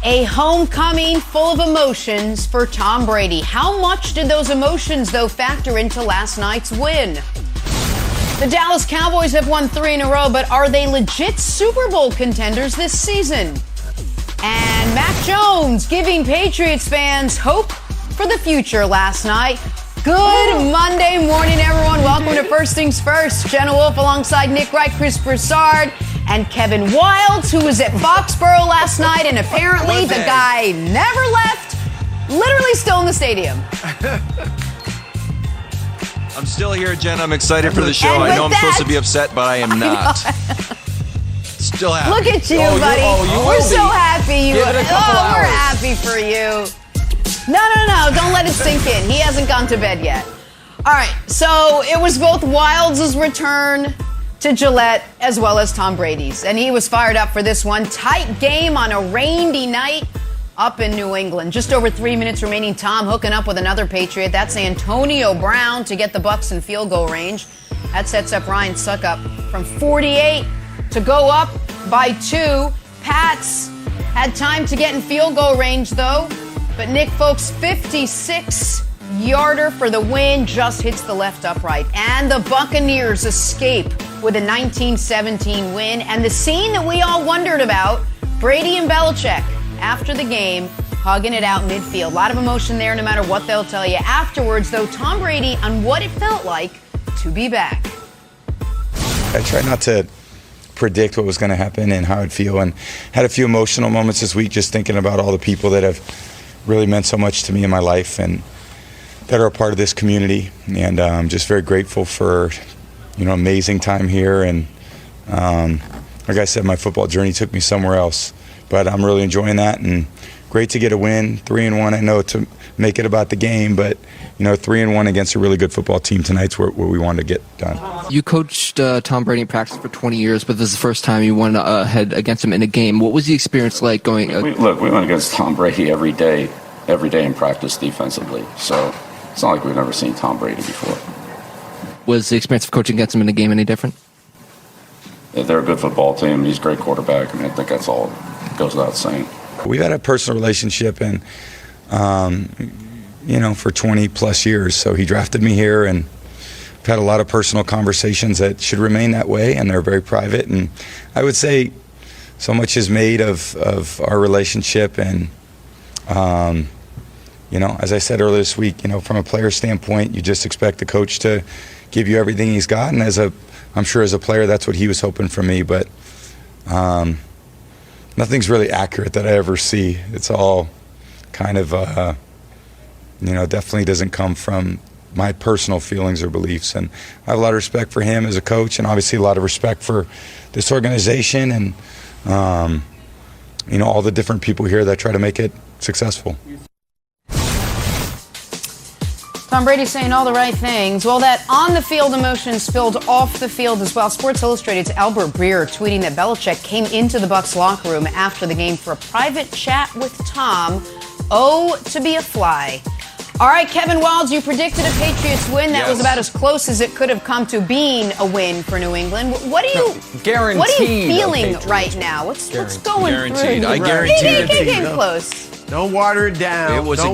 A homecoming full of emotions for Tom Brady. How much did those emotions, though, factor into last night's win? The Dallas Cowboys have won 3 in a row, but are they legit Super Bowl contenders this season? And Mac Jones giving Patriots fans hope for the future last night. Good Monday morning, everyone. Welcome to First Things First. Jenna Wolfe alongside Nick Wright, Chris Broussard, and Kevin Wildes, who was at Foxborough last night, and apparently the guy never left, literally still in the stadium. I'm still here, Jenna. I'm excited for the show. I know I'm supposed to be upset, but I am not. Still happy. Look at you, buddy. We're so happy. We're happy for you. No. Don't let it sink in. He hasn't gone to bed yet. All right. So it was both Wildes' return to Gillette as well as Tom Brady's. And he was fired up for this one. Tight game on a rainy night up in New England. Just over 3 minutes remaining. Tom hooking up with another Patriot. That's Antonio Brown to get the Bucs in field goal range. That sets up Ryan Suckup from 48 to go up by 2. Pats had time to get in field goal range, though. But Nick Folks' 56-yarder for the win just hits the left upright. And the Buccaneers escape with a 19-17 win. And the scene that we all wondered about, Brady and Belichick after the game, hugging it out midfield. A lot of emotion there, no matter what they'll tell you. Afterwards, though, Tom Brady on what it felt like to be back. I tried not to predict what was going to happen and how I'd feel, and had a few emotional moments this week just thinking about all the people that have really meant so much to me in my life and that are a part of this community. And I'm just very grateful for, amazing time here. And like I said, my football journey took me somewhere else, but I'm really enjoying that, and great to get a win. 3-1, I know, to make it about the game, but 3-1 against a really good football team tonight's where we wanted to get done. You coached Tom Brady in practice for 20 years, but this is the first time you went ahead against him in a game. What was the experience like going? We went against Tom Brady every day in practice defensively. So it's not like we've never seen Tom Brady before. Was the experience of coaching against him in a game any different? They're a good football team. He's a great quarterback. I think that's all goes without saying. We've had a personal relationship, and for 20 plus years. So he drafted me here, and I've had a lot of personal conversations that should remain that way, and they're very private. And I would say so much is made of our relationship. And as I said earlier this week, from a player standpoint, you just expect the coach to give you everything he's got. And I'm sure as a player, that's what he was hoping from me. But nothing's really accurate that I ever see. It's all kind of, definitely doesn't come from my personal feelings or beliefs. And I have a lot of respect for him as a coach, and obviously a lot of respect for this organization and, all the different people here that try to make it successful. Tom Brady saying all the right things. Well, that on-the-field emotion spilled off the field as well. Sports Illustrated's Albert Breer tweeting that Belichick came into the Bucs locker room after the game for a private chat with Tom. Oh, to be a fly. All right, Kevin Wildes, you predicted a Patriots win. That was about as close as it could have come to being a win for New England. What are you feeling right now? What's going through? I guarantee it. Getting close. Don't water it down. It was a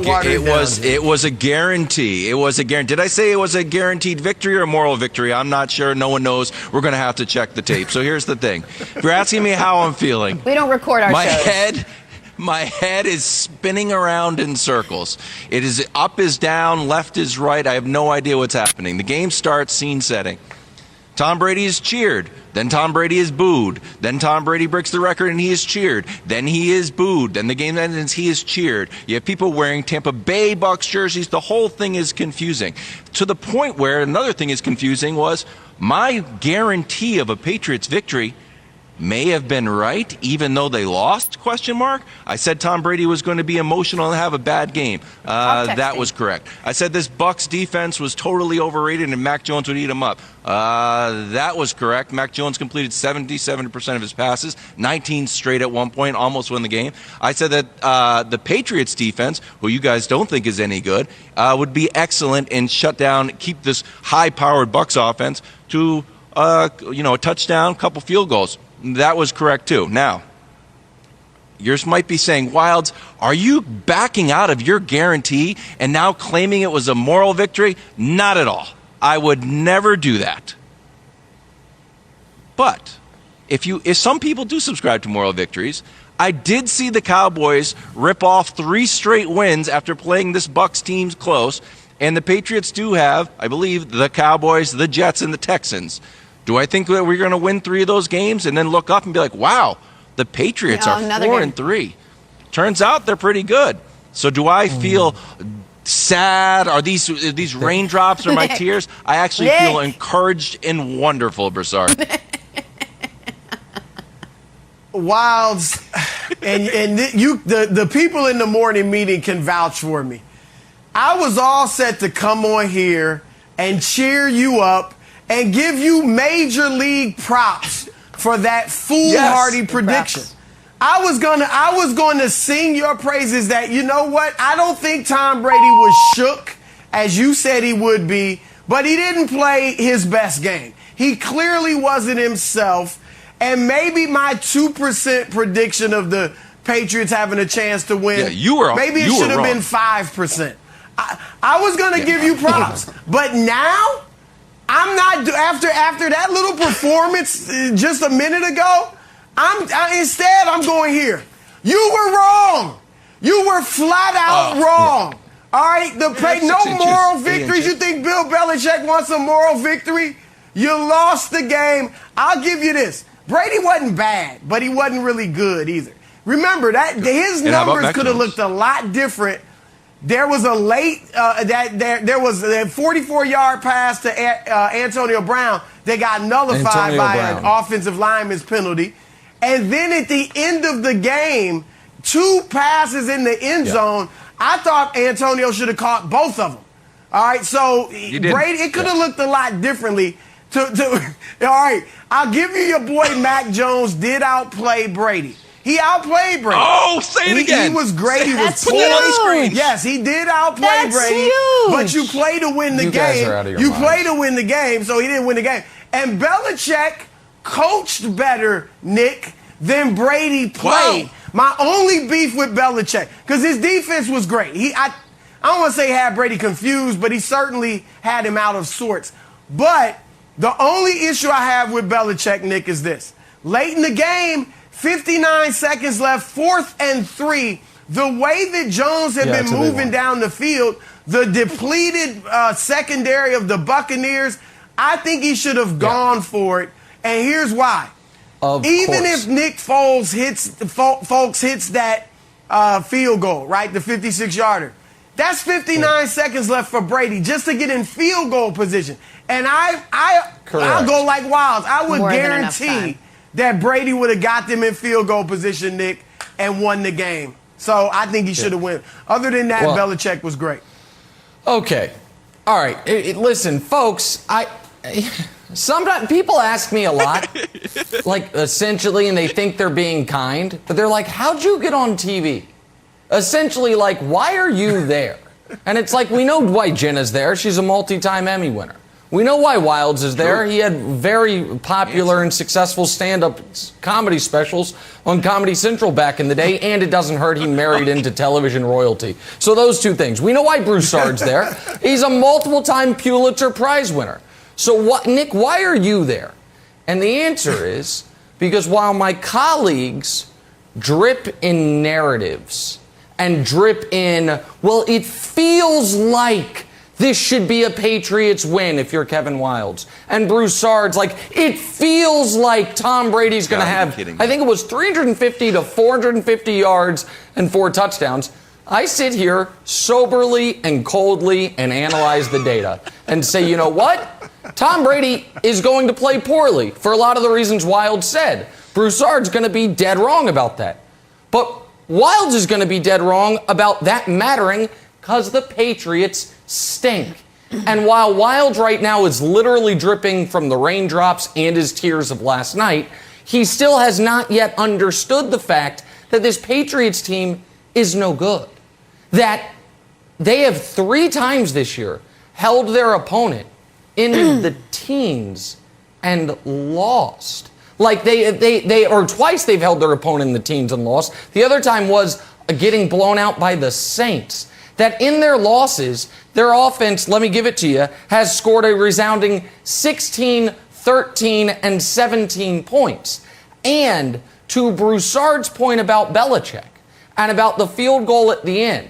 guarantee. It was a guarantee. Did I say it was a guaranteed victory or a moral victory? I'm not sure. No one knows. We're going to have to check the tape. So here's the thing. If you're asking me how I'm feeling, we don't record our shows. My head is spinning around in circles. It is up is down, left is right. I have no idea what's happening. The game starts, scene setting. Tom Brady is cheered. Then Tom Brady is booed. Then Tom Brady breaks the record and he is cheered. Then he is booed. Then the game ends, he is cheered. You have people wearing Tampa Bay Bucs jerseys. The whole thing is confusing. To the point where another thing is confusing was my guarantee of a Patriots victory may have been right, even though they lost, ? I said Tom Brady was going to be emotional and have a bad game. That was correct. I said this Bucs defense was totally overrated and Mac Jones would eat them up. That was correct. Mac Jones completed 77% of his passes, 19 straight at one point, almost won the game. I said that the Patriots defense, who you guys don't think is any good, would be excellent and shut down, keep this high-powered Bucs offense to a touchdown, couple field goals. That was correct too. Now, yours might be saying, Wildes, are you backing out of your guarantee and now claiming it was a moral victory? Not at all. I would never do that. But if some people do subscribe to moral victories, I did see the Cowboys rip off 3 straight wins after playing this Bucs team close, and the Patriots do have, I believe, the Cowboys, the Jets, and the Texans. Do I think that we're going to win 3 of those games and then look up and be like, wow, the Patriots are 4-3. Turns out they're pretty good. So do I feel sad? Are these raindrops or my tears? I actually feel encouraged and wonderful, Broussard. Wildes, and the people in the morning meeting can vouch for me. I was all set to come on here and cheer you up and give you major league props for that foolhardy prediction. I was going to sing your praises that, you know what? I don't think Tom Brady was shook as you said he would be, but he didn't play his best game. He clearly wasn't himself. And maybe my 2% prediction of the Patriots having a chance to win, maybe it should have been 5%. I was going to give you props. But now, I'm not, after that little performance just a minute ago, instead I'm going here. You were wrong. You were flat out wrong. All right? No moral victories. You think Bill Belichick wants a moral victory? You lost the game. I'll give you this. Brady wasn't bad, but he wasn't really good either. Remember that his numbers could have looked a lot different. There was a late there was a 44-yard pass to Antonio Brown that got nullified by an offensive lineman's penalty, and then at the end of the game, 2 passes in the end zone. I thought Antonio should have caught both of them. All right, so Brady, it could have looked a lot differently. All right, I'll give you your boy Mac Jones did outplay Brady. He outplayed Brady. Oh, say it again. He was great. He was huge. On the screen. Yes, he did outplay Brady. Huge. But you play to win the game. Guys are out of your minds. Play to win the game, so he didn't win the game. And Belichick coached better, Nick, than Brady played. Wow. My only beef with Belichick, because his defense was great. I don't want to say he had Brady confused, but he certainly had him out of sorts. But the only issue I have with Belichick, Nick, is this. Late in the game, 59 seconds left, 4th and 3. The way that Jones had been moving down the field, the depleted secondary of the Buccaneers, I think he should have gone for it. And here's why. Even if Nick Foles hits that field goal, right, the 56-yarder, that's 59 seconds left for Brady just to get in field goal position. And I'll go like Wildes. I would guarantee that Brady would have got them in field goal position, Nick, and won the game. So I think he should have won. Other than that, Belichick was great. Okay. All right. Listen, folks, sometimes people ask me a lot, like essentially, and they think they're being kind, but they're like, how'd you get on TV? Essentially, like, why are you there? And it's like, we know why Jenna's there. She's a multi-time Emmy winner. We know why Wildes is there. He had very popular and successful stand-up comedy specials on Comedy Central back in the day, and it doesn't hurt, he married into television royalty. So those 2 things. We know why Broussard's there. He's a multiple-time Pulitzer Prize winner. So, Nick, why are you there? And the answer is because while my colleagues drip in narratives and drip in, well, it feels like this should be a Patriots win if you're Kevin Wildes. And Broussard's like, it feels like Tom Brady's going to have, I think it was 350 to 450 yards and 4 touchdowns. I sit here soberly and coldly and analyze the data and say, you know what? Tom Brady is going to play poorly for a lot of the reasons Wildes said. Broussard's going to be dead wrong about that. But Wildes is going to be dead wrong about that mattering because the Patriots stink. And while Wildes right now is literally dripping from the raindrops and his tears of last night, he still has not yet understood the fact that this Patriots team is no good. That they have 3 times this year held their opponent in the teens and lost. Like they or twice they've held their opponent in the teens and lost. The other time was getting blown out by the Saints. That in their losses, their offense, let me give it to you, has scored a resounding 16, 13, and 17 points. And to Broussard's point about Belichick and about the field goal at the end,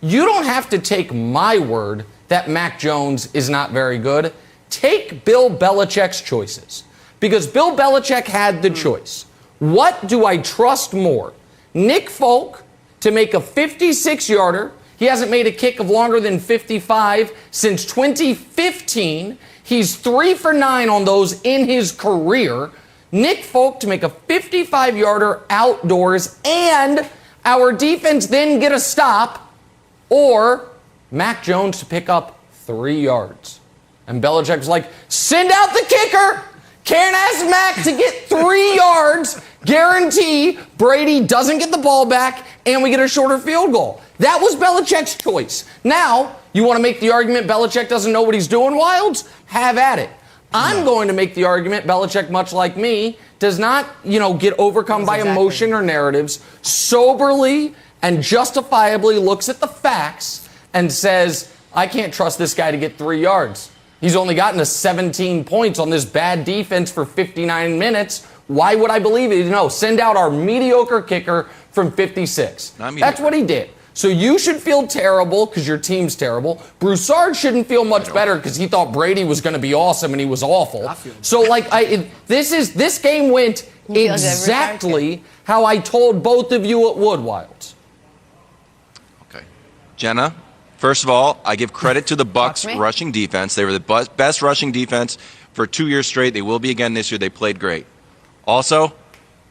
you don't have to take my word that Mac Jones is not very good. Take Bill Belichick's choices. Because Bill Belichick had the choice. What do I trust more? Nick Folk to make a 56-yarder. He hasn't made a kick of longer than 55 since 2015. He's 3 for 9 on those in his career. Nick Folk to make a 55-yarder outdoors and our defense then get a stop, or Mac Jones to pick up 3 yards. And Belichick's like, send out the kicker. Can't ask Mac to get 3 yards. Guarantee Brady doesn't get the ball back and we get a shorter field goal. That was Belichick's choice. Now, you want to make the argument Belichick doesn't know what he's doing, Wilds? Have at it. I'm going to make the argument Belichick, much like me, does not, get overcome by emotion or narratives, soberly and justifiably looks at the facts and says, I can't trust this guy to get 3 yards. He's only gotten to 17 points on this bad defense for 59 minutes. Why would I believe it? No, send out our mediocre kicker from 56. That's what he did. So you should feel terrible because your team's terrible. Broussard shouldn't feel much better because he thought Brady was going to be awesome and he was awful. So this game went exactly how I told both of you it would, Wilds. Okay. Jenna, first of all, I give credit to the Bucs rushing defense. They were the best rushing defense for 2 years straight. They will be again this year. They played great. Also,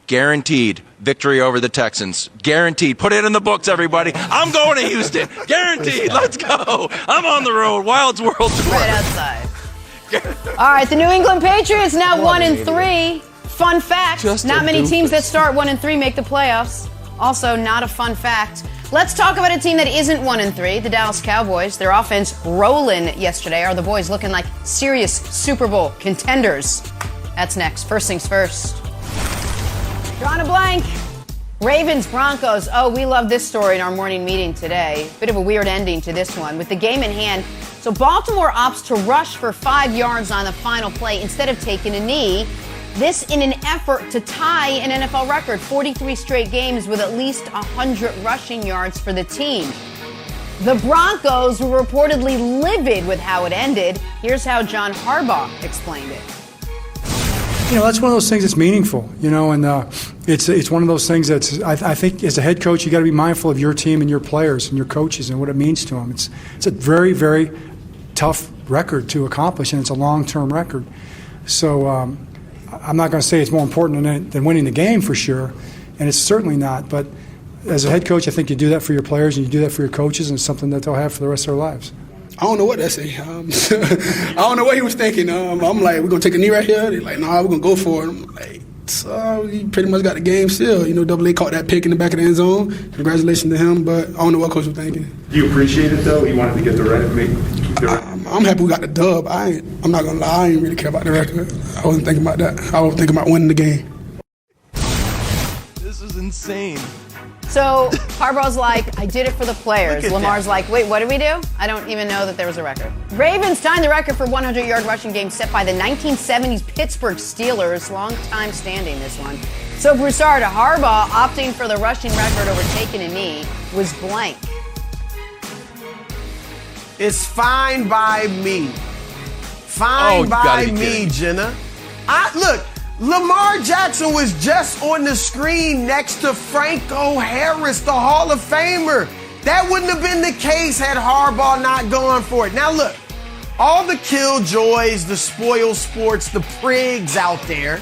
guaranteed victory over the Texans. Guaranteed. Put it in the books, everybody. I'm going to Houston. Guaranteed. Let's go. I'm on the road. Wild's World Tour. Right outside. All right, the New England Patriots now 1-3. Fun fact, not many teams that start 1-3 make the playoffs. Also, not a fun fact. Let's talk about a team that isn't 1-3, the Dallas Cowboys. Their offense rolling yesterday. Are the boys looking like serious Super Bowl contenders? That's next. First things first. Drawing a blank. Ravens, Broncos. Oh, we love this story in our morning meeting today. Bit of a weird ending to this one. With the game in hand, so Baltimore opts to rush for 5 yards on the final play instead of taking a knee. This in an effort to tie an NFL record, 43 straight games with at least 100 rushing yards for the team. The Broncos were reportedly livid with how it ended. Here's how John Harbaugh explained it. That's one of those things that's meaningful, and it's one of those things that's, I think as a head coach, you got to be mindful of your team and your players and your coaches and what it means to them. It's a very, very tough record to accomplish, and it's a long-term record. So I'm not going to say it's more important than winning the game for sure, and it's certainly not. But as a head coach, I think you do that for your players and you do that for your coaches, and it's something that they'll have for the rest of their lives. I don't know what that say. I don't know what he was thinking. I'm like, we're going to take a knee right here? They're like, nah, we're going to go for it. I'm like, so he pretty much got the game still. Double A caught that pick in the back of the end zone. Congratulations to him, but I don't know what coach was thinking. Do you appreciate it, though? You wanted to get the record? I'm happy we got the dub. I'm not going to lie. I ain't really care about the record. I wasn't thinking about that. I was thinking about winning the game. This is insane. So Harbaugh's like, I did it for the players. Lamar's like, wait, what did we do? I don't even know that there was a record. Ravens tying the record for 100-yard rushing game set by the 1970s Pittsburgh Steelers. Long time standing, this one. So Broussard, Harbaugh opting for the rushing record over taking a knee was blank. It's fine by me. Fine by me, Jenna. Look. Lamar Jackson was just on the screen next to Franco Harris, the Hall of Famer. That wouldn't have been the case had Harbaugh not gone for it. Now look, all the killjoys, the spoil sports, the prigs out there,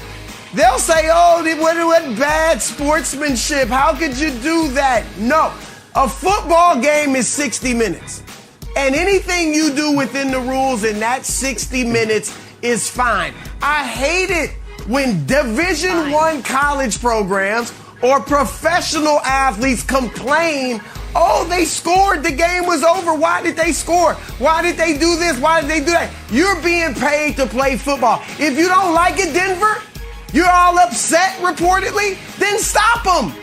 they'll say, oh, what bad sportsmanship. How could you do that? No, a football game is 60 minutes. And anything you do within the rules in that 60 minutes is fine. I hate it when Division I college programs or professional athletes complain, oh, they scored, the game was over. Why did they score? Why did they do this? Why did they do that? You're being paid to play football. If you don't like it, Denver, You're all upset, reportedly? Then stop them.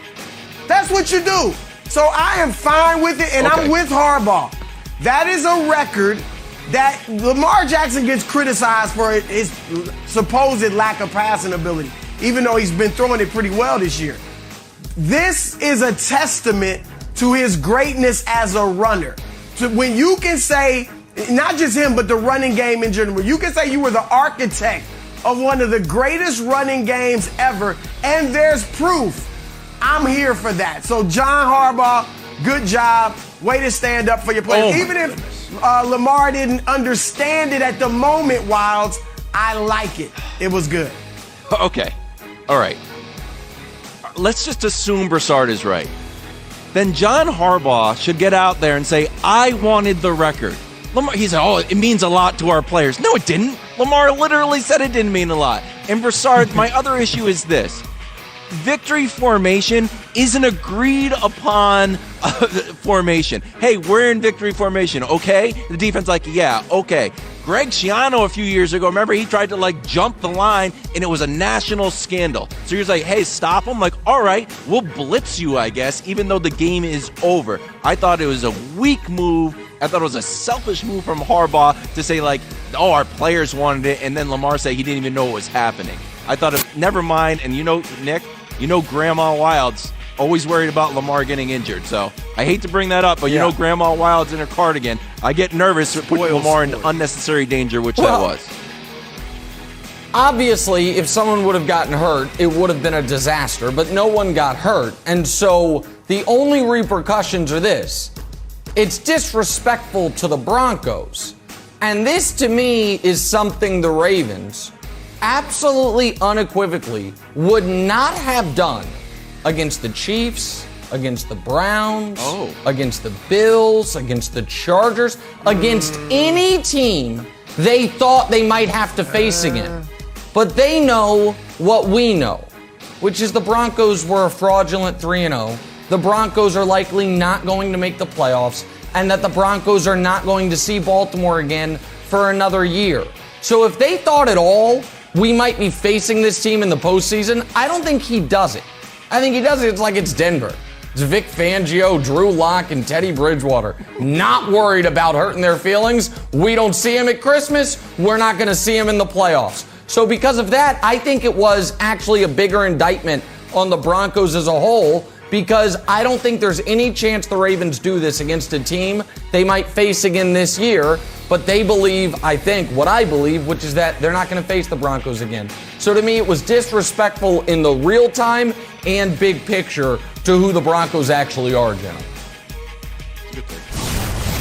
That's what you do. So I am fine with it, and I'm with Harbaugh. That is a record that Lamar Jackson gets criticized for his supposed lack of passing ability, even though he's been throwing it pretty well this year. This is a testament to his greatness as a runner. So when you can say, not just him, but the running game in general, you can say you were the architect of one of the greatest running games ever, and there's proof. I'm here for that. So John Harbaugh, good job. Way to stand up for your players. Even if Lamar didn't understand it at the moment, Wilds, I like it. It was good. Okay. All right. Let's just assume Broussard is right. Then John Harbaugh should get out there and say, I wanted the record. Lamar, he said, it means a lot to our players. No, it didn't. Lamar literally said it didn't mean a lot. And Broussard, my other issue is this. Victory formation is an agreed upon formation. Hey, we're in victory formation, okay? The defense like, yeah, okay. Greg Schiano a few years ago, remember, he tried to jump the line and it was a national scandal. So he was like, hey, stop him. Like, all right, we'll blitz you, I guess, even though the game is over. I thought it was a weak move. I thought it was a selfish move from Harbaugh to say our players wanted it, and then Lamar said he didn't even know what was happening. I thought, never mind. And Nick, Grandma Wilds always worried about Lamar getting injured. So I hate to bring that up, but Grandma Wilds in her cardigan. I get nervous to put Lamar in unnecessary danger, which that was. Obviously, if someone would have gotten hurt, it would have been a disaster, but no one got hurt. And so the only repercussions are this. It's disrespectful to the Broncos. And this, to me, is something the Ravens absolutely unequivocally would not have done against the Chiefs, against the Browns, against the Bills, against the Chargers, against any team they thought they might have to face again. But they know what we know, which is the Broncos were a fraudulent 3-0. The Broncos are likely not going to make the playoffs, and that the Broncos are not going to see Baltimore again for another year. So if they thought at all we might be facing this team in the postseason, I don't think he does it. I think he does it like it's Denver. It's Vic Fangio, Drew Lock, and Teddy Bridgewater. Not worried about hurting their feelings. We don't see him at Christmas. We're not going to see him in the playoffs. So because of that, I think it was actually a bigger indictment on the Broncos as a whole, because I don't think there's any chance the Ravens do this against a team they might face again this year. But they believe, I think, what I believe, which is that they're not going to face the Broncos again. So to me, it was disrespectful in the real time and big picture to who the Broncos actually are, Jenna.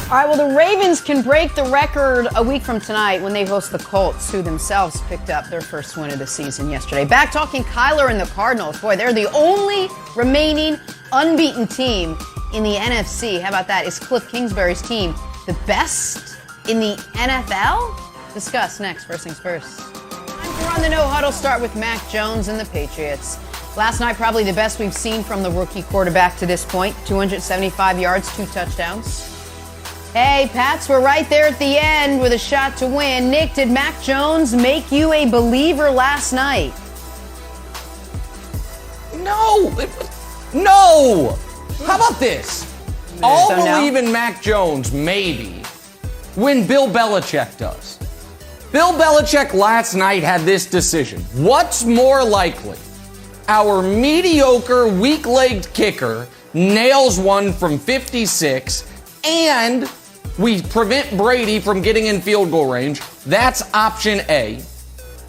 All right, well, the Ravens can break the record a week from tonight when they host the Colts, who themselves picked up their first win of the season yesterday. Back talking Kyler and the Cardinals. Boy, they're the only remaining unbeaten team in the NFC. How about that? Is Cliff Kingsbury's team the best in the NFL? Discuss next. First things first. Time for On the No Huddle. Start with Mac Jones and the Patriots. Last night, probably the best we've seen from the rookie quarterback to this point. 275 yards, 2 touchdowns. Hey, Pats were right there at the end with a shot to win. Nick, did Mac Jones make you a believer last night? No. How about this? I'll believe in Mac Jones, maybe, when Bill Belichick does. Bill Belichick last night had this decision. What's more likely? Our mediocre, weak-legged kicker nails one from 56, and we prevent Brady from getting in field goal range. That's option A.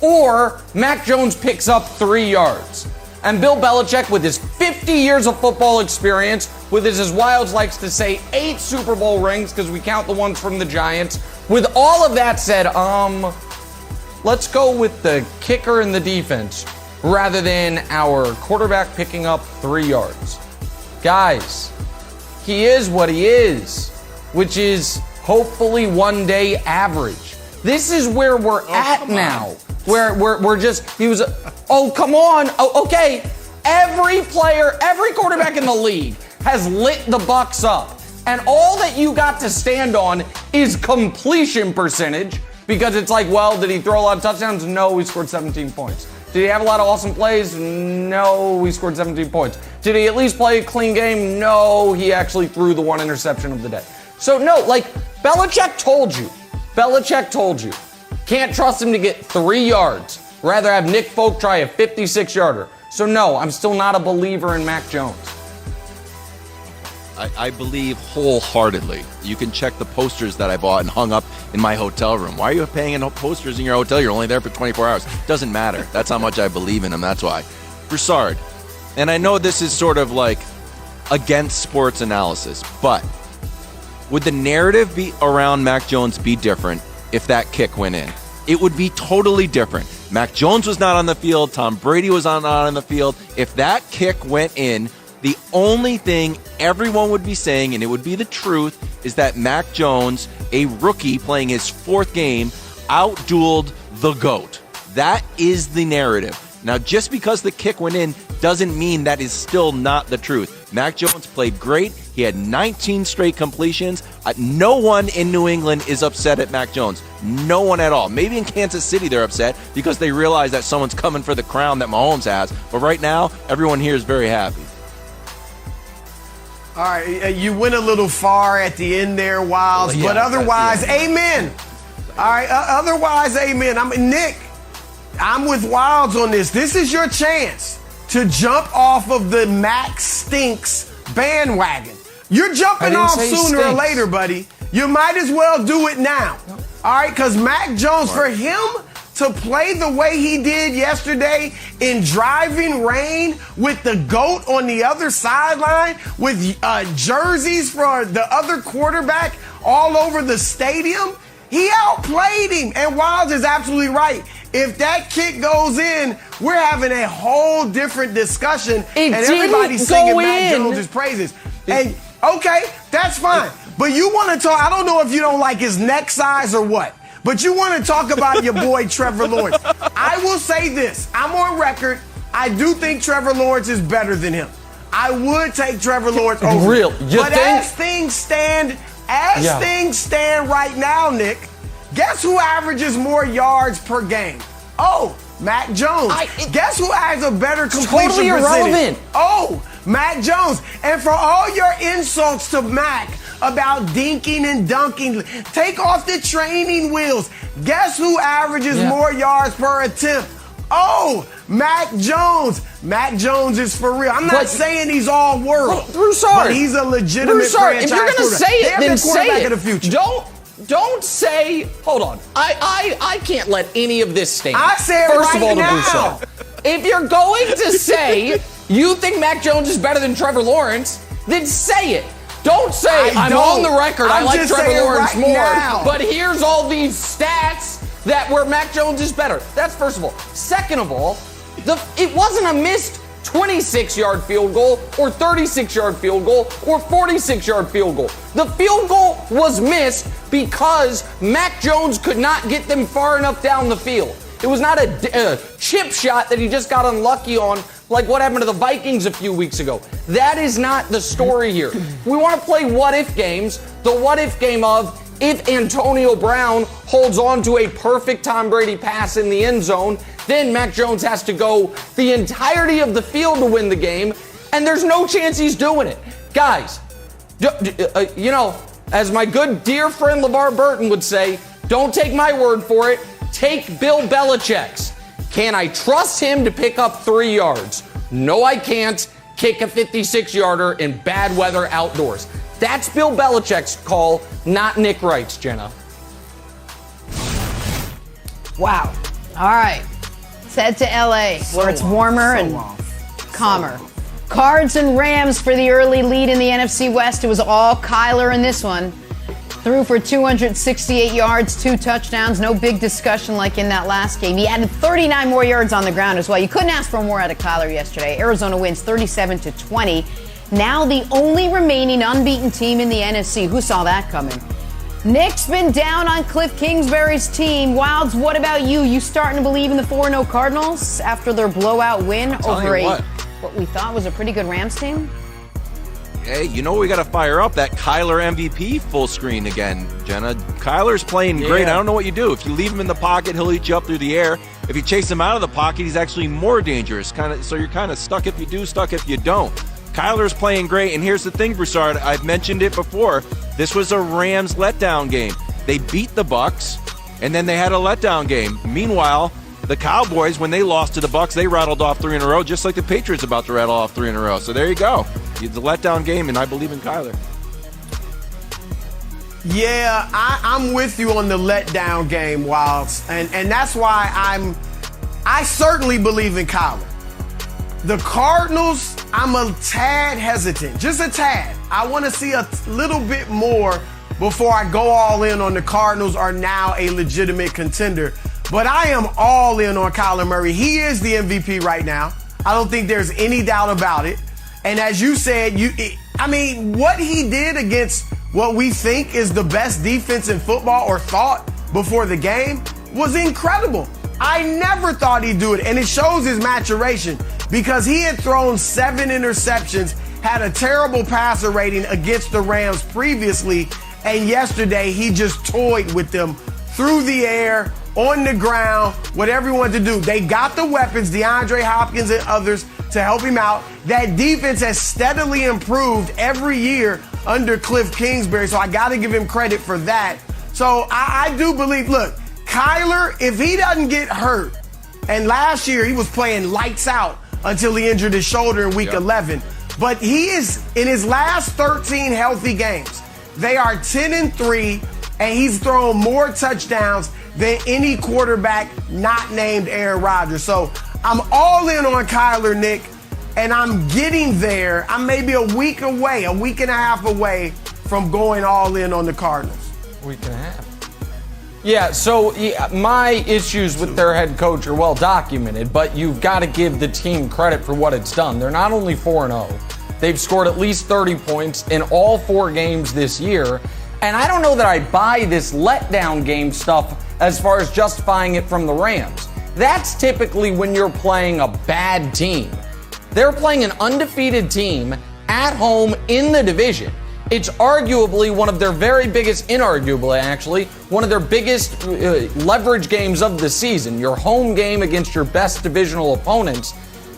Or Mac Jones picks up 3 yards. And Bill Belichick, with his 50 years of football experience, with his, as Wilds likes to say, 8 Super Bowl rings, because we count the ones from the Giants. With all of that said, let's go with the kicker and the defense rather than our quarterback picking up 3 yards. Guys, he is what he is, which is hopefully one day average. This is where we're at now. Where we're just, come on. Oh, okay. Every player, every quarterback in the league has lit the Bucs up. And all that you got to stand on is completion percentage, because it's like, well, did he throw a lot of touchdowns? No, he scored 17 points. Did he have a lot of awesome plays? No, he scored 17 points. Did he at least play a clean game? No, he actually threw the one interception of the day. So no, like, Belichick told you. Can't trust him to get 3 yards. Rather have Nick Folk try a 56-yarder. So no, I'm still not a believer in Mac Jones. I believe wholeheartedly. You can check the posters that I bought and hung up in my hotel room. Why are you paying posters in your hotel? You're only there for 24 hours. Doesn't matter. That's how much I believe in him. That's why. Broussard, and I know this is sort of like against sports analysis, but would the narrative be around Mac Jones be different if that kick went in? It would be totally different. Mac Jones was not on the field. Tom Brady was not on the field. If that kick went in, the only thing everyone would be saying, and it would be the truth, is that Mac Jones, a rookie playing his 4th game, outdueled the GOAT. That is the narrative. Now, just because the kick went in doesn't mean that is still not the truth. Mac Jones played great. He had 19 straight completions. No one in New England is upset at Mac Jones. No one at all. Maybe in Kansas City they're upset because they realize that someone's coming for the crown that Mahomes has. But right now, everyone here is very happy. All right, you went a little far at the end there, Wilds, but otherwise, amen. All right, otherwise, amen. Nick, I'm with Wilds on this. This is your chance to jump off of the Mac Stinks bandwagon. You're jumping off sooner or later, buddy. You might as well do it now. All right, because Mac Jones, for him to play the way he did yesterday in driving rain with the GOAT on the other sideline, with jerseys for the other quarterback all over the stadium, he outplayed him. And Wilds is absolutely right. If that kick goes in, we're having a whole different discussion, and everybody's singing Mac Jones' praises. And okay, that's fine. But you want to talk, I don't know if you don't like his neck size or what, but you want to talk about your boy Trevor Lawrence. I will say this. I'm on record. I do think Trevor Lawrence is better than him. I would take Trevor Lawrence over him. But as things stand right now, Nick, guess who averages more yards per game? Oh, Mac Jones. Guess who has a better completion totally percentage? Irrelevant. Oh, Mac Jones. And for all your insults to Mac about dinking and dunking, take off the training wheels. Guess who averages more yards per attempt? Oh, Mac Jones. Mac Jones is for real. I'm not saying he's all world, but he's a legitimate franchise. If you're going to say it, then say it. Of the future. Don't say, hold on. I can't let any of this stand. I say it First right of all, now. If you're going to say you think Mac Jones is better than Trevor Lawrence, then say it. Don't say, I'm on the record, I like Trevor Lawrence more, but here's all these stats that where Mac Jones is better. That's first of all. Second of all, it wasn't a missed 26-yard field goal or 36-yard field goal or 46-yard field goal. The field goal was missed because Mac Jones could not get them far enough down the field. It was not a chip shot that he just got unlucky on, like what happened to the Vikings a few weeks ago. That is not the story here. We want to play what-if games. The what-if game of if Antonio Brown holds on to a perfect Tom Brady pass in the end zone, then Mac Jones has to go the entirety of the field to win the game, and there's no chance he's doing it. Guys, as my good dear friend LeVar Burton would say, don't take my word for it. Take Bill Belichick's. Can I trust him to pick up 3 yards? No, I can't. Kick a 56-yarder in bad weather outdoors. That's Bill Belichick's call, not Nick Wright's, Jenna. Wow. All right. Let's head to L.A., where it's warmer and calmer. Cards and Rams for the early lead in the NFC West. It was all Kyler in this one. Threw for 268 yards, 2 touchdowns. No big discussion like in that last game. He added 39 more yards on the ground as well. You couldn't ask for more out of Kyler yesterday. Arizona wins 37-20. Now the only remaining unbeaten team in the NFC. Who saw that coming? Nick's been down on Cliff Kingsbury's team. Wilds, what about you? You starting to believe in the 4-0 Cardinals after their blowout win over what we thought was a pretty good Rams team? Hey, you know we got to fire up that Kyler MVP full screen again, Jenna. Kyler's playing great. I don't know what you do. If you leave him in the pocket, he'll eat you up through the air. If you chase him out of the pocket, he's actually more dangerous. So you're kind of stuck if you do, stuck if you don't. Kyler's playing great, and here's the thing, Broussard. I've mentioned it before. This was a Rams letdown game. They beat the Bucs, and then they had a letdown game. Meanwhile, the Cowboys, when they lost to the Bucs, they rattled off 3 in a row, just like the Patriots about to rattle off 3 in a row. So there you go. It's a letdown game, and I believe in Kyler. Yeah, I'm with you on the letdown game, Wilds, and that's why I certainly believe in Kyler. The Cardinals, I'm a tad hesitant, just a tad. I want to see a little bit more before I go all in on the Cardinals are now a legitimate contender. But I am all in on Kyler Murray. He is the MVP right now. I don't think there's any doubt about it. And as you said, what he did against what we think is the best defense in football or thought before the game was incredible. I never thought he'd do it. And it shows his maturation because he had thrown 7 interceptions, had a terrible passer rating against the Rams previously. And yesterday he just toyed with them through the air, on the ground, whatever he wanted to do. They got the weapons, DeAndre Hopkins and others, to help him out. That defense has steadily improved every year under Cliff Kingsbury, so I got to give him credit for that. So I do believe, look, Kyler, if he doesn't get hurt, and last year he was playing lights out until he injured his shoulder in week 11, but he is, in his last 13 healthy games, they are 10-3, and he's thrown more touchdowns than any quarterback not named Aaron Rodgers. So I'm all in on Kyler, Nick, and I'm getting there. I'm maybe a week away, a week and a half away from going all in on the Cardinals. Week and a half. Yeah, so my issues with their head coach are well documented, but you've got to give the team credit for what it's done. They're not only 4-0, they've scored at least 30 points in all 4 games this year. And I don't know that I buy this letdown game stuff as far as justifying it from the Rams. That's typically when you're playing a bad team. They're playing an undefeated team at home in the division. It's arguably one of their very biggest, inarguably actually, one of their biggest leverage games of the season. Your home game against your best divisional opponents.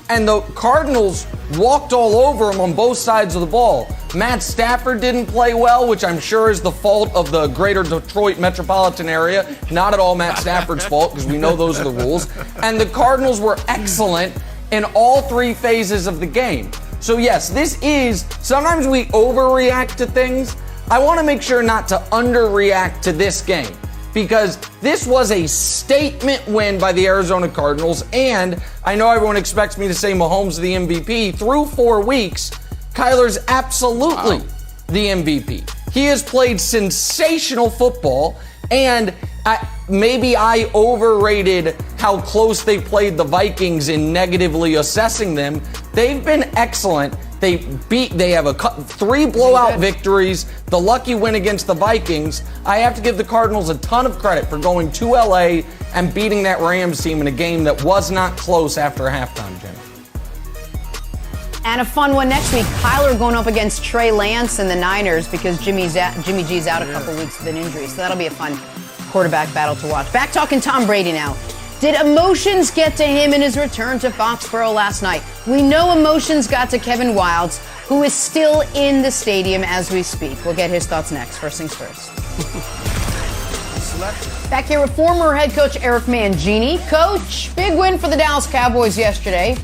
And the Cardinals walked all over them on both sides of the ball. Matt Stafford didn't play well, which I'm sure is the fault of the greater Detroit metropolitan area. Not at all Matt Stafford's fault, because we know those are the rules. And the Cardinals were excellent in all 3 phases of the game. So yes, this is, sometimes we overreact to things. I want to make sure not to underreact to this game, because this was a statement win by the Arizona Cardinals, and I know everyone expects me to say Mahomes is the MVP. Through 4 weeks, Kyler's absolutely the MVP. He has played sensational football, and maybe I overrated how close they played the Vikings in negatively assessing them. They've been excellent. They have 3 blowout victories, the lucky win against the Vikings. I have to give the Cardinals a ton of credit for going to LA and beating that Rams team in a game that was not close after halftime, Jenna. And a fun one next week. Kyler going up against Trey Lance and the Niners because Jimmy G's out a couple weeks with an injury. So that'll be a fun quarterback battle to watch. Back talking Tom Brady now. Did emotions get to him in his return to Foxborough last night? We know emotions got to Kevin Wildes, who is still in the stadium as we speak. We'll get his thoughts next. First things first. Back here with former head coach Eric Mangini. Coach, big win for the Dallas Cowboys yesterday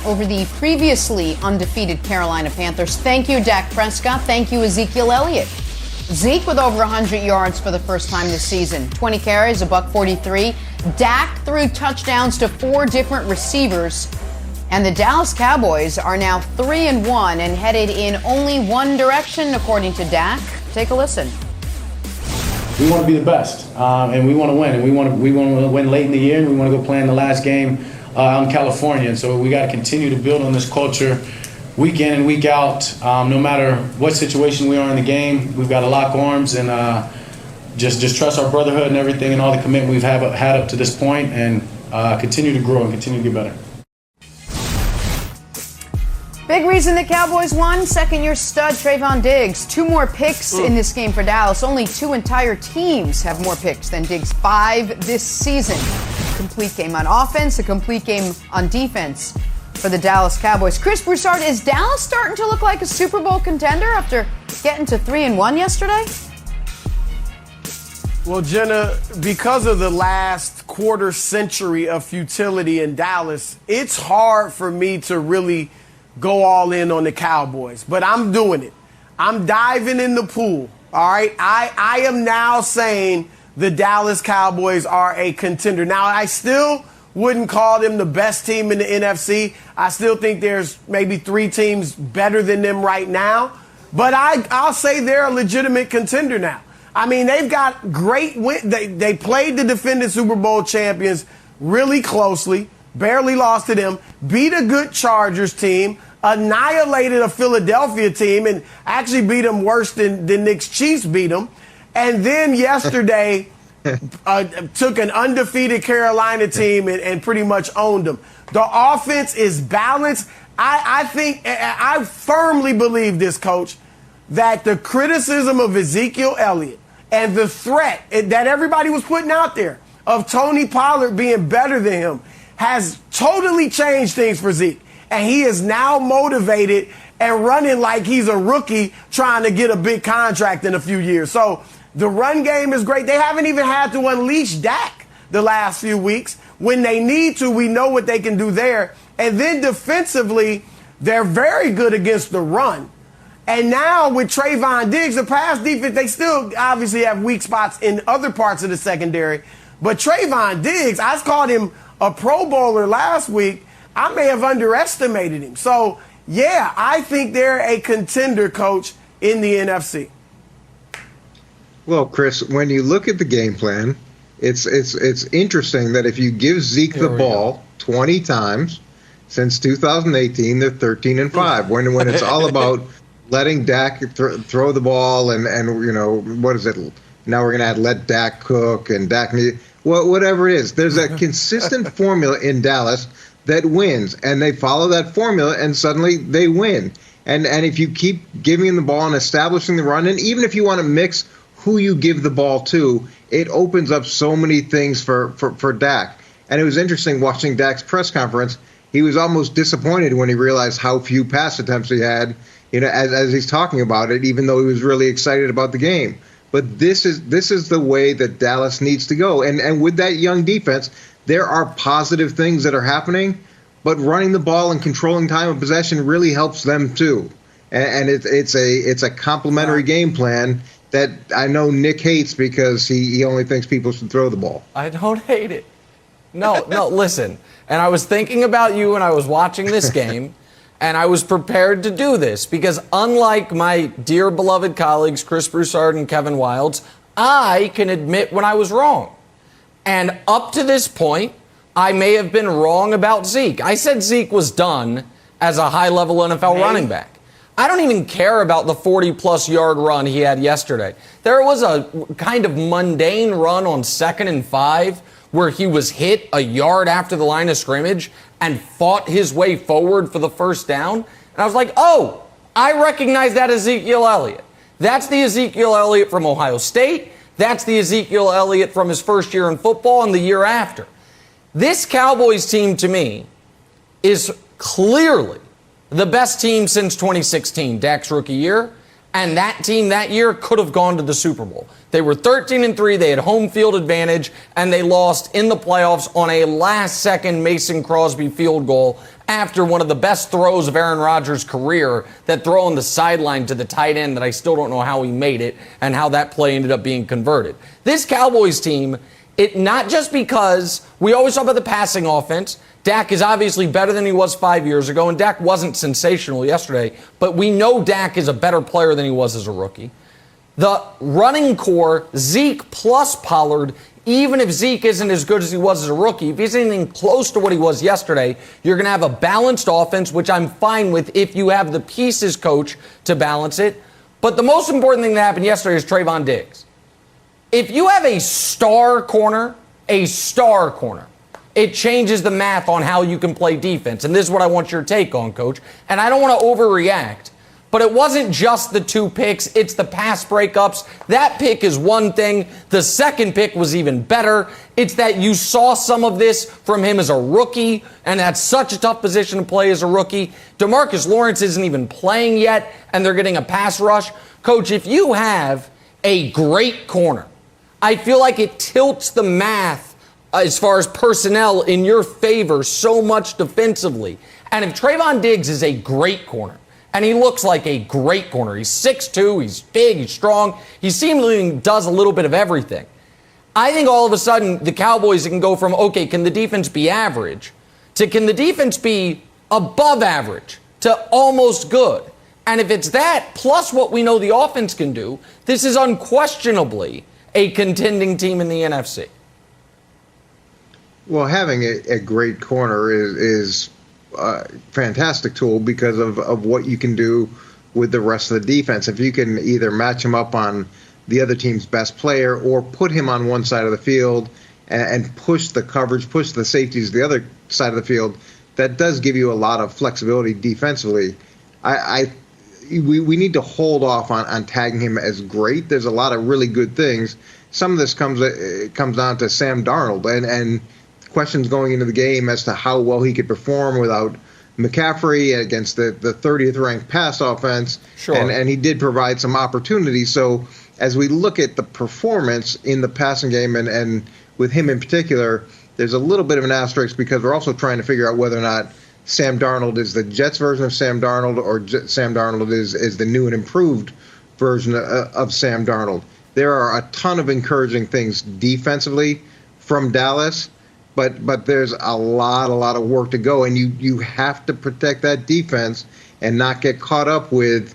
over the previously undefeated Carolina Panthers. Thank you, Dak Prescott. Thank you, Ezekiel Elliott. Zeke with over 100 yards for the first time this season. 20 carries, $143. Dak threw touchdowns to 4 different receivers. And the Dallas Cowboys are now 3-1 and headed in only one direction, according to Dak. Take a listen. We want to be the best, and we want to win. And we want to win late in the year, and we want to go play in the last game out in California. And so we got to continue to build on this culture week in and week out. No matter what situation we are in the game, we've got to lock arms and just trust our brotherhood and everything and all the commitment we've had up to this point, and continue to grow and continue to get better. Big reason the Cowboys won, second-year stud Trayvon Diggs. 2 more picks in this game for Dallas. Only 2 entire teams have more picks than Diggs. 5 this season. Complete game on offense, a complete game on defense for the Dallas Cowboys. Chris Broussard, is Dallas starting to look like a Super Bowl contender after getting to 3-1 yesterday? Well, Jenna, because of the last quarter century of futility in Dallas, it's hard for me to really go all in on the Cowboys. But I'm doing it. I'm diving in the pool, all right? I am now saying the Dallas Cowboys are a contender. Now, I still wouldn't call them the best team in the NFC. I still think there's maybe 3 teams better than them right now. But I'll say they're a legitimate contender now. I mean, they've got great win. They played the defending Super Bowl champions really closely, barely lost to them, beat a good Chargers team, annihilated a Philadelphia team, and actually beat them worse than Knicks Chiefs beat them. And then yesterday took an undefeated Carolina team and pretty much owned them. The offense is balanced. I firmly believe this, Coach, that the criticism of Ezekiel Elliott and the threat that everybody was putting out there of Tony Pollard being better than him has totally changed things for Zeke. And he is now motivated and running like he's a rookie trying to get a big contract in a few years. So the run game is great. They haven't even had to unleash Dak the last few weeks. When they need to, we know what they can do there. And then defensively, they're very good against the run. And now with Trayvon Diggs, the pass defense, they still obviously have weak spots in other parts of the secondary. But Trayvon Diggs, I called him a Pro Bowler last week. I may have underestimated him. So, yeah, I think they're a contender, Coach, in the NFC. Well, Chris, when you look at the game plan, it's interesting that if you give Zeke the ball 20 times since 2018, they're 13-5. When it's all about letting Dak throw the ball and you know, what is it? Now we're going to let Dak cook and Dak whatever it is. There's a consistent formula in Dallas that wins, and they follow that formula, and suddenly they win. And if you keep giving him the ball and establishing the run, and even if you want to mix who you give the ball to, it opens up so many things for Dak. And it was interesting watching Dak's press conference. He was almost disappointed when he realized how few pass attempts he had, you know, as he's talking about it, even though he was really excited about the game. But this is the way that Dallas needs to go. And with that young defense, there are positive things that are happening, but running the ball and controlling time of possession really helps them too. And it's a complementary game plan that I know Nick hates because he only thinks people should throw the ball. I don't hate it. No, listen. And I was thinking about you when I was watching this game, and I was prepared to do this because unlike my dear beloved colleagues, Chris Broussard and Kevin Wildes, I can admit when I was wrong. And up to this point, I may have been wrong about Zeke. I said Zeke was done as a high-level NFL running back. I don't even care about the 40-plus yard run he had yesterday. There was a kind of mundane run on 2nd and 5 where he was hit a yard after the line of scrimmage and fought his way forward for the first down. And I was like, oh, I recognize that Ezekiel Elliott. That's the Ezekiel Elliott from Ohio State. That's the Ezekiel Elliott from his first year in football and the year after. This Cowboys team, to me, is clearly the best team since 2016, Dak's rookie year, and that team that year could have gone to the Super Bowl. They were 13-3, they had home field advantage, and they lost in the playoffs on a last-second Mason Crosby field goal after one of the best throws of Aaron Rodgers' career, that throw on the sideline to the tight end that I still don't know how he made it and how that play ended up being converted. This Cowboys team, it not just because we always talk about the passing offense. Dak is obviously better than he was 5 years ago, and Dak wasn't sensational yesterday, but we know Dak is a better player than he was as a rookie. The running core, Zeke plus Pollard, even if Zeke isn't as good as he was as a rookie, if he's anything close to what he was yesterday, you're going to have a balanced offense, which I'm fine with if you have the pieces, coach, to balance it. But the most important thing that happened yesterday is Trayvon Diggs. If you have a star corner, it changes the math on how you can play defense. And this is what I want your take on, Coach. And I don't want to overreact, but it wasn't just the 2 picks. It's the pass breakups. That pick is one thing. The second pick was even better. It's that you saw some of this from him as a rookie, and that's such a tough position to play as a rookie. DeMarcus Lawrence isn't even playing yet, and they're getting a pass rush. Coach, if you have a great corner, I feel like it tilts the math as far as personnel in your favor so much defensively. And if Trayvon Diggs is a great corner, and he looks like a great corner, he's 6'2", he's big, he's strong, he seemingly does a little bit of everything. I think all of a sudden the Cowboys can go from, okay, can the defense be average, to can the defense be above average, to almost good. And if it's that, plus what we know the offense can do, this is unquestionably a contending team in the NFC. Well, having a great corner is a fantastic tool because of what you can do with the rest of the defense. If you can either match him up on the other team's best player or put him on one side of the field and push the coverage, push the safeties to the other side of the field, that does give you a lot of flexibility defensively. We need to hold off on tagging him as great. There's a lot of really good things. Some of this comes down to Sam Darnold and questions going into the game as to how well he could perform without McCaffrey against the 30th ranked pass offense. Sure. And he did provide some opportunities. So as we look at the performance in the passing game and with him in particular, there's a little bit of an asterisk because we're also trying to figure out whether or not Sam Darnold is the Jets version of Sam Darnold or Sam Darnold is the new and improved version of Sam Darnold. There are a ton of encouraging things defensively from Dallas, but there's a lot of work to go, and you have to protect that defense and not get caught up with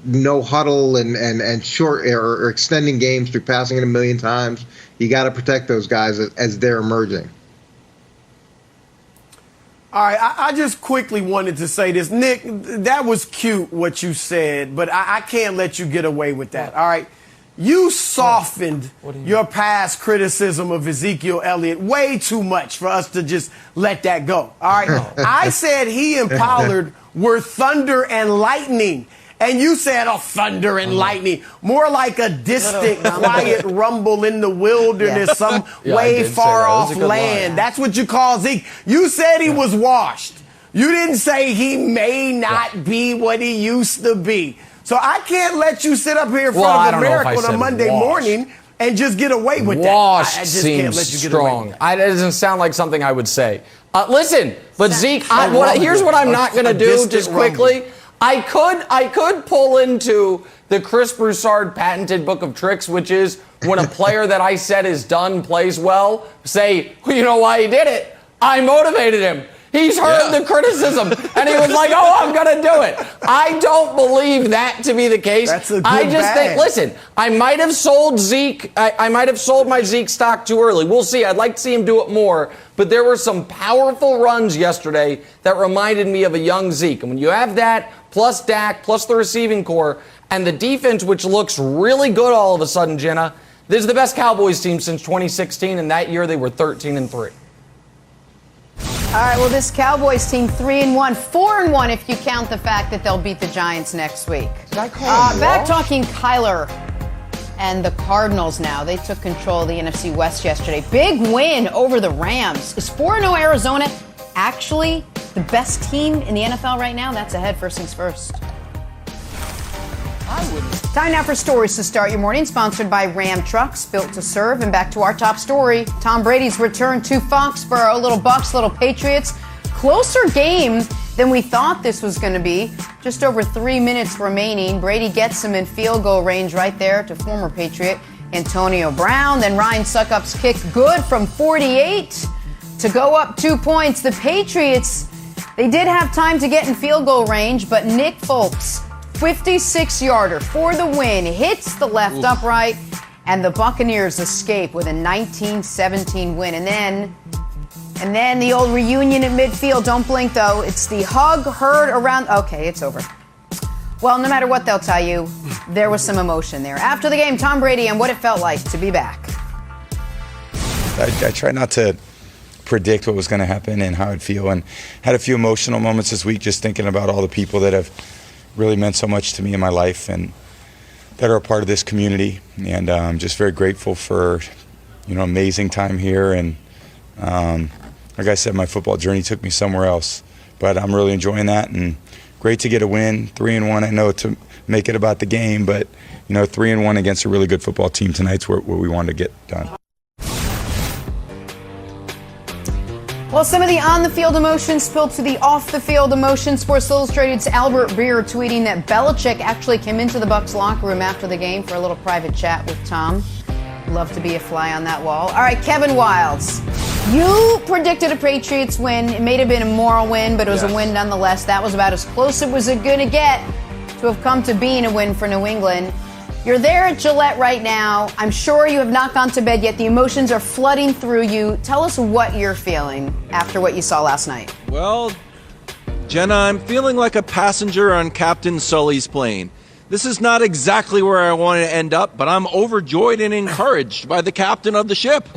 no huddle and short or extending games through passing it a million times. You got to protect those guys as they're emerging. All right, I just quickly wanted to say this. Nick, that was cute what you said, but I can't let you get away with that, all right? You softened your past criticism of Ezekiel Elliott way too much for us to just let that go, all right? I said he and Pollard were thunder and lightning. And you said, oh, thunder and lightning. More like a distant, quiet rumble in the wilderness, some way far off land. That's what you call Zeke. You said he was washed. You didn't say he may not be what he used to be. So I can't let you sit up here in front of America on a Monday morning and just get away with that. Washed I just seems can't let you get strong. away with that. It doesn't sound like something I would say. Listen, but Zeke, here's what I'm not going to do just quickly. I could pull into the Chris Broussard patented book of tricks, which is when a player that I said is done plays well, say, well, you know why he did it? I motivated him. He's heard the criticism, and he was like, oh, I'm going to do it. I don't believe that to be the case. That's a good I just bag. think, listen, I might have sold Zeke. I might have sold my Zeke stock too early. We'll see. I'd like to see him do it more. But there were some powerful runs yesterday that reminded me of a young Zeke. And when you have that, plus Dak, plus the receiving core, and the defense, which looks really good all of a sudden, Jenna, this is the best Cowboys team since 2016, and that year they were 13-3. All right, well, this Cowboys team 3-1, 4-1 if you count the fact that they'll beat the Giants next week. Back talking Kyler and the Cardinals now. They took control of the NFC West yesterday. Big win over the Rams. Is 4-0 Arizona actually the best team in the NFL right now? That's ahead. First things first. Time now for stories to start your morning, sponsored by Ram Trucks, built to serve. And back to our top story, Tom Brady's return to Foxborough. Little Bucs, little Patriots. Closer game than we thought this was going to be. Just over 3 minutes remaining. Brady gets him in field goal range right there to former Patriot Antonio Brown. Then Ryan Succop's kick good from 48 to go up 2 points. The Patriots, they did have time to get in field goal range, but Nick Folks, 56-yarder for the win, hits the left upright, and the Buccaneers escape with a 19-17 win. And then the old reunion at midfield. Don't blink, though. It's the hug heard around. Okay, it's over. Well, no matter what they'll tell you, there was some emotion there. After the game, Tom Brady and what it felt like to be back. I try not to predict what was going to happen and how I'd feel, and had a few emotional moments this week just thinking about all the people that have really meant so much to me in my life and that are a part of this community. And I'm just very grateful for, amazing time here. And like I said, my football journey took me somewhere else, but I'm really enjoying that, and great to get a win. 3-1, I know, to make it about the game, but 3-1 against a really good football team tonight's where we wanted to get done. Well, some of the on-the-field emotions spilled to the off-the-field emotions. Sports Illustrated's Albert Breer tweeting that Belichick actually came into the Bucs locker room after the game for a little private chat with Tom. Love to be a fly on that wall. All right, Kevin Wildes, you predicted a Patriots win. It may have been a moral win, but it was a win nonetheless. That was about as close as it was going to get to have come to being a win for New England. You're there at Gillette right now. I'm sure you have not gone to bed yet. The emotions are flooding through you. Tell us what you're feeling after what you saw last night. Well, Jenna, I'm feeling like a passenger on Captain Sully's plane. This is not exactly where I want to end up, but I'm overjoyed and encouraged by the captain of the ship,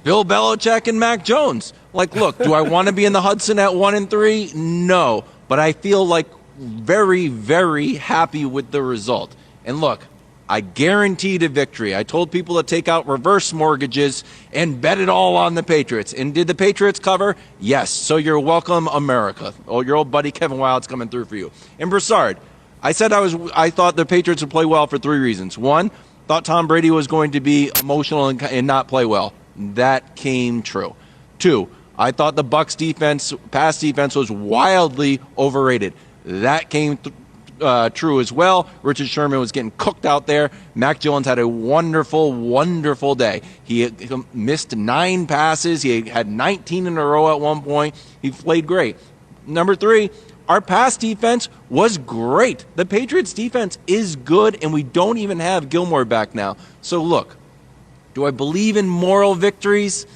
Bill Belichick and Mac Jones. Look, do I want to be in the Hudson at 1-3? No, but I feel like very, very happy with the result. And look, I guaranteed a victory. I told people to take out reverse mortgages and bet it all on the Patriots. And did the Patriots cover? Yes. So you're welcome, America. Oh, your old buddy Kevin Wildes coming through for you. And Broussard, I said I thought the Patriots would play well for 3 reasons. 1, thought Tom Brady was going to be emotional and not play well. That came true. 2, I thought the Bucs defense, pass defense, was wildly overrated. That came true as well. Richard Sherman was getting cooked out there. Mac Jones had a wonderful, wonderful day. He missed 9 passes. He had 19 in a row at one point. He played great. Number 3, our pass defense was great. The Patriots defense is good, and we don't even have Gilmore back now. So look, do I believe in moral victories?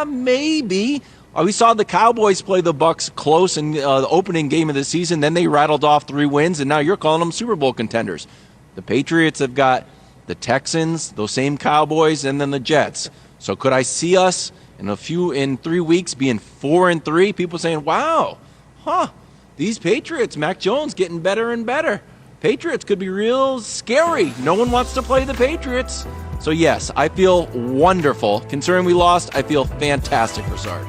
Maybe. We saw the Cowboys play the Bucs close in the opening game of the season. Then they rattled off 3 wins, and now you're calling them Super Bowl contenders. The Patriots have got the Texans, those same Cowboys, and then the Jets. So could I see us in 3 weeks being 4-3? People saying, wow, these Patriots, Mac Jones getting better and better. Patriots could be real scary. No one wants to play the Patriots. So yes, I feel wonderful. Considering we lost, I feel fantastic, Broussard.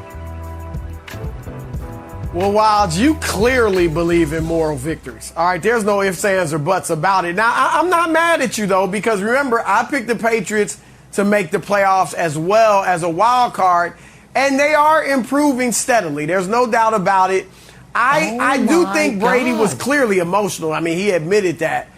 Well, Wildes, you clearly believe in moral victories. All right, there's no ifs, ands, or buts about it. Now, I'm not mad at you, though, because remember, I picked the Patriots to make the playoffs as well as a wild card, and they are improving steadily. There's no doubt about it. I do think Brady was clearly emotional. I mean, he admitted that.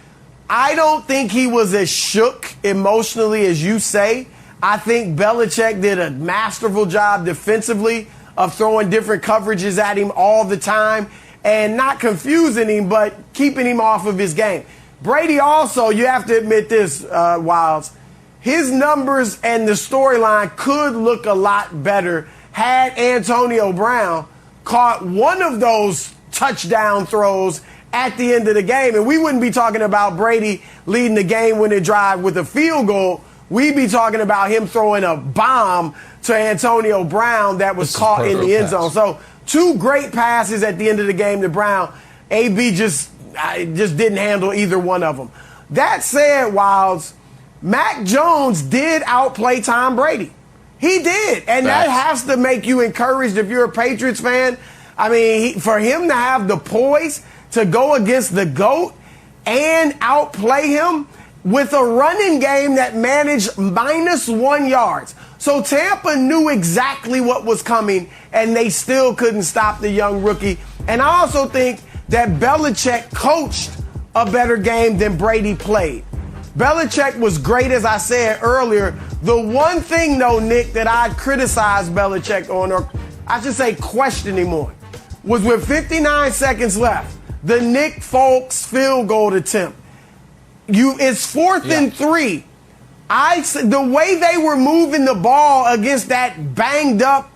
I don't think he was as shook emotionally as you say. I think Belichick did a masterful job defensively of throwing different coverages at him all the time and not confusing him, but keeping him off of his game. Brady also, you have to admit this, Wildes, his numbers and the storyline could look a lot better had Antonio Brown caught one of those touchdown throws at the end of the game. And we wouldn't be talking about Brady leading the game-winning drive with a field goal. We'd be talking about him throwing a bomb to Antonio Brown that was caught in the end zone. So 2 great passes at the end of the game to Brown. AB just didn't handle either one of them. That said, Wildes, Mac Jones did outplay Tom Brady. He did. And that has to make you encouraged if you're a Patriots fan. I mean, for him to have the poise to go against the GOAT and outplay him with a running game that managed -1 yards. So Tampa knew exactly what was coming, and they still couldn't stop the young rookie. And I also think that Belichick coached a better game than Brady played. Belichick was great, as I said earlier. The one thing, though, Nick, that I'd criticize Belichick on, or I should say question him on, was with 59 seconds left, the Nick Folks field goal attempt. It's 4th and 3. The way they were moving the ball against that banged up,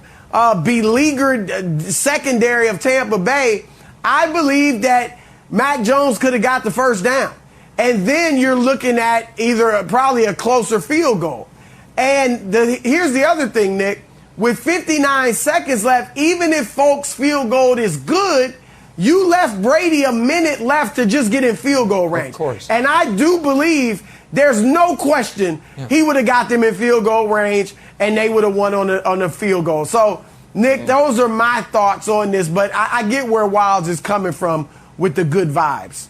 beleaguered secondary of Tampa Bay, I believe that Mac Jones could have got the first down. And then you're looking at probably a closer field goal. And here's the other thing, Nick. with 59 seconds left, even if folks' field goal is good, you left Brady a minute left to just get in field goal range. Of course. And I do believe there's no question he would have got them in field goal range and they would have won on the field goal. So, Nick, those are my thoughts on this, but I get where Wildes is coming from with the good vibes.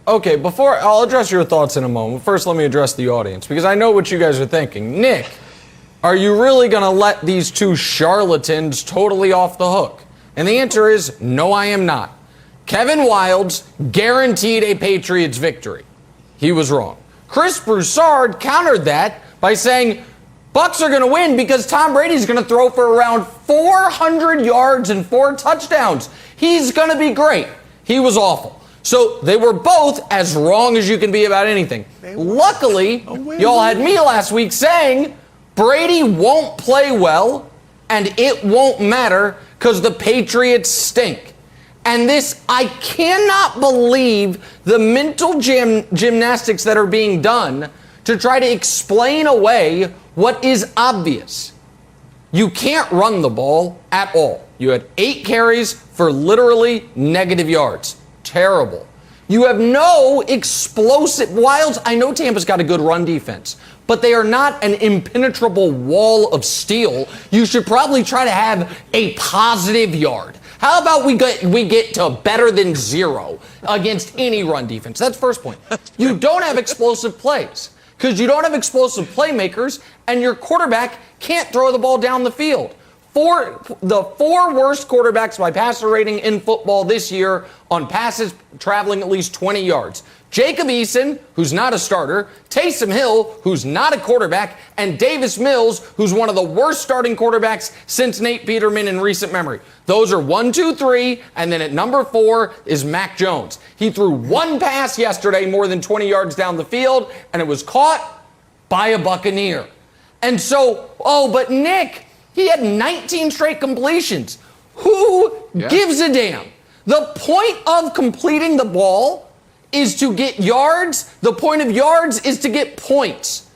Okay, before I'll address your thoughts in a moment. First, let me address the audience because I know what you guys are thinking. Nick, are you really going to let these two charlatans totally off the hook? And the answer is no, I am not. Kevin Wildes guaranteed a Patriots victory. He was wrong. Chris Broussard countered that by saying Bucs are going to win because Tom Brady's going to throw for around 400 yards and 4 touchdowns. He's going to be great. He was awful. So they were both as wrong as you can be about anything. Luckily, y'all had me last week saying Brady won't play well and it won't matter because the Patriots stink. And this, I cannot believe the mental gymnastics that are being done to try to explain away what is obvious. You can't run the ball at all. You had 8 carries for literally negative yards. Terrible. You have no explosive Wildes. I know Tampa's got a good run defense, but they are not an impenetrable wall of steel. You should probably try to have a positive yard. How about we get to better than 0 against any run defense? That's first point. You don't have explosive plays because you don't have explosive playmakers, and your quarterback can't throw the ball down the field. The 4 worst quarterbacks by passer rating in football this year on passes traveling at least 20 yards. Jacob Eason, who's not a starter, Taysom Hill, who's not a quarterback, and Davis Mills, who's one of the worst starting quarterbacks since Nate Peterman in recent memory. Those are 1, 2, 3, and then at number 4 is Mac Jones. He threw 1 pass yesterday more than 20 yards down the field, and it was caught by a Buccaneer. And so, but Nick, he had 19 straight completions. Who gives a damn? The point of completing the ball is to get yards. The point of yards is to get points.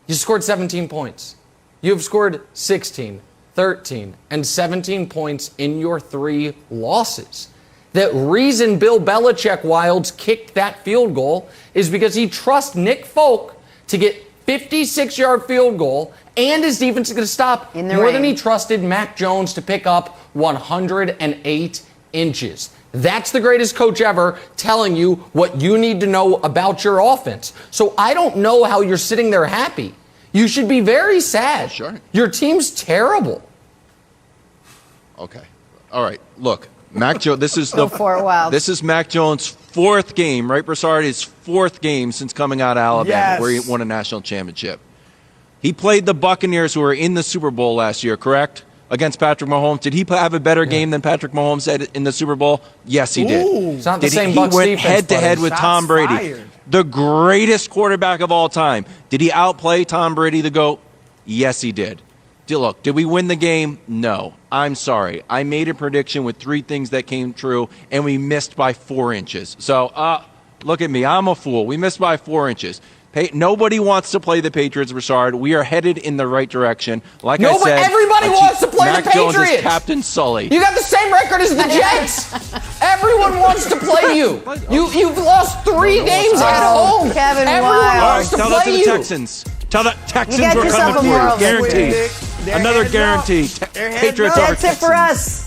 You scored 17 points. You have scored 16, 13, and 17 points in your 3 losses. The reason Bill Belichick Wildes kicked that field goal is because he trusts Nick Folk to get 56-yard field goal, and his defense is going to stop more than he trusted Mac Jones to pick up 108 inches. That's the greatest coach ever telling you what you need to know about your offense. So I don't know how you're sitting there happy. You should be very sad. Sure. Your team's terrible. Okay. All right. Look, Mac Jones. This is This is Mac Jones' 4th game, right, Broussard? His 4th game since coming out of Alabama, where he won a national championship. He played the Buccaneers, who were in the Super Bowl last year, correct? Against Patrick Mahomes. Did he have a better game than Patrick Mahomes had in the Super Bowl? Yes, he did. It's not the same Bucs defense. He went head-to-head with Tom Brady, the greatest quarterback of all time. Did he outplay Tom Brady, the GOAT? Yes, he did. Look, did we win the game? No. I'm sorry. I made a prediction with 3 things that came true, and we missed by 4 inches. So, look at me. I'm a fool. We missed by 4 inches. Nobody wants to play the Patriots, Broussard. We are headed in the right direction. Like I said, everybody wants to play the Patriots. Jones is Captain Sully. You got the same record as the Jets. Everyone wants to play you. You've lost 3 games at home. Kevin Everyone wants to tell play that to the you. Texans. Tell the Texans we're coming for you. Guaranteed. Another guarantee. Patriots over Texans. That's it for us.